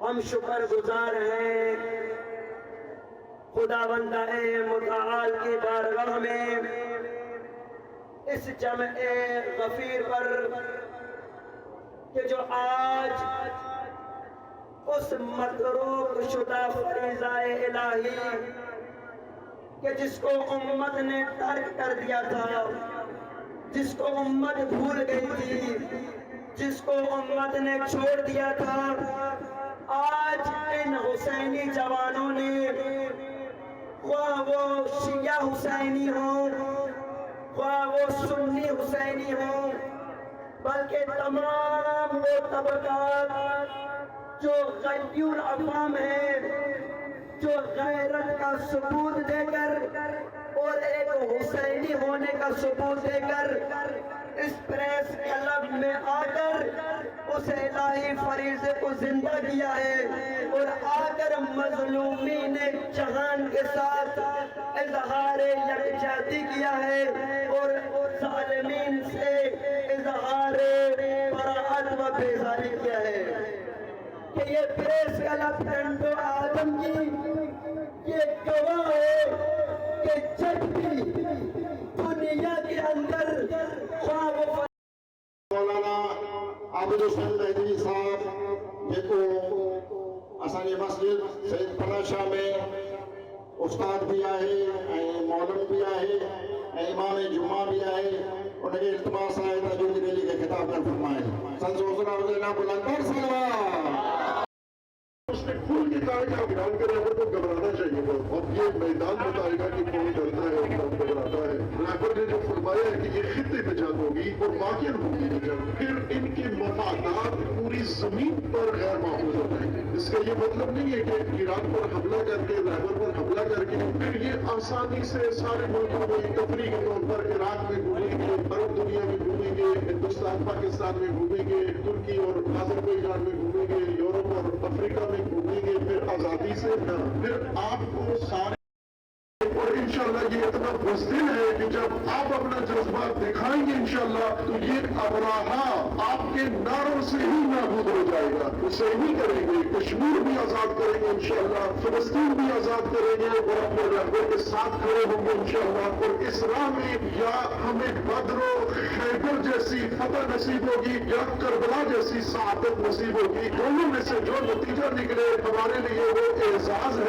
ہم شکر گزار ہیں خداوند متعال کی بارگاہ میں اس جمع غفیر پر کہ جو آج اس متروک شدہ فریضہ الہی کہ جس کو امت نے ترک کر دیا تھا، جس کو امت بھول گئی تھی، جس کو امت نے چھوڑ دیا تھا، آج ان حسینی جوانوں نے، خواہ وہ شیعہ حسینی ہوں، خواہ وہ سنی حسینی ہوں، بلکہ تمام وہ طبقات جو غیور العوام ہیں، جو غیرت کا ثبوت دے کر اور ایک حسینی ہونے کا ثبوت دے کر اس پریس کلب میں آ کر اس الہی فریضے کو زندہ کیا ہے اور آ کر مظلومین جہان کے ساتھ اظہار یکجہتی کیا ہے اور ظالمین سے اظہار براءت و بیزاری کیا ہے کہ یہ پریس کلب ٹنڈو آدم کی یہ گواہ ہے کہ جب بھی دنیا کے اندر خواہ و مولانا عابد حسین مہدوی صاحب جیکو اسانی مسجد سید پناہ شاہ میں استاد بھی آئے مولم بھی آئے امام جمعہ بھی آئے ان کے التماس آئے تھا جو کہ دلی کے خطاب کر فرمائے سنسوزنا وزینا بلندر سلوہ اس نے کھول کے کہا کہ افغان کے رہبر کو گھبرانا چاہیے بہت اب یہ میدان بتائے گا کہ کون ڈرتا ہے اور کون گھبراتا ہے رہبر نے جو فرمایا ہے کہ یہ خطے پہ جنگ ہوگی اور واقعی ہوگی یہ جنگ پھر ان کے مفادات پوری زمین پر غیر محفوظ ہو جائیں گے اس کا یہ مطلب نہیں ہے کہ ایران پر حملہ کر کے رہبر پر حملہ کر کے پھر یہ آسانی سے سارے ملکوں میں تفریح کے طور پر عراق میں گھومیں گے عرب دنیا میں گھومیں گے ہندوستان پاکستان میں گھومیں گے ترکی اور آذربائیجان میں گھومیں گے یورپ اور افریقہ میں گھومیں گے پھر آزادی سے پھر آپ کو سارے اور انشاءاللہ یہ اتنا بزدل ہے کہ جب آپ اپنا جذبہ دکھائیں گے انشاءاللہ تو یہ ابراہا آپ کے نعروں سے ہی نابود ہو جائے گا اسے ہی کریں گے کشمیر بھی آزاد کریں گے انشاءاللہ فلسطین بھی آزاد کریں گے اور اپنے رہبر کے ساتھ کھڑے ہوں گے انشاءاللہ اور اس راہ میں یا ہمیں بدر و خیبر جیسی فتح نصیب ہوگی یا کربلا جیسی سعادت نصیب ہوگی دونوں میں سے جو نتیجہ نکلے ہمارے لیے وہ اعزاز ہے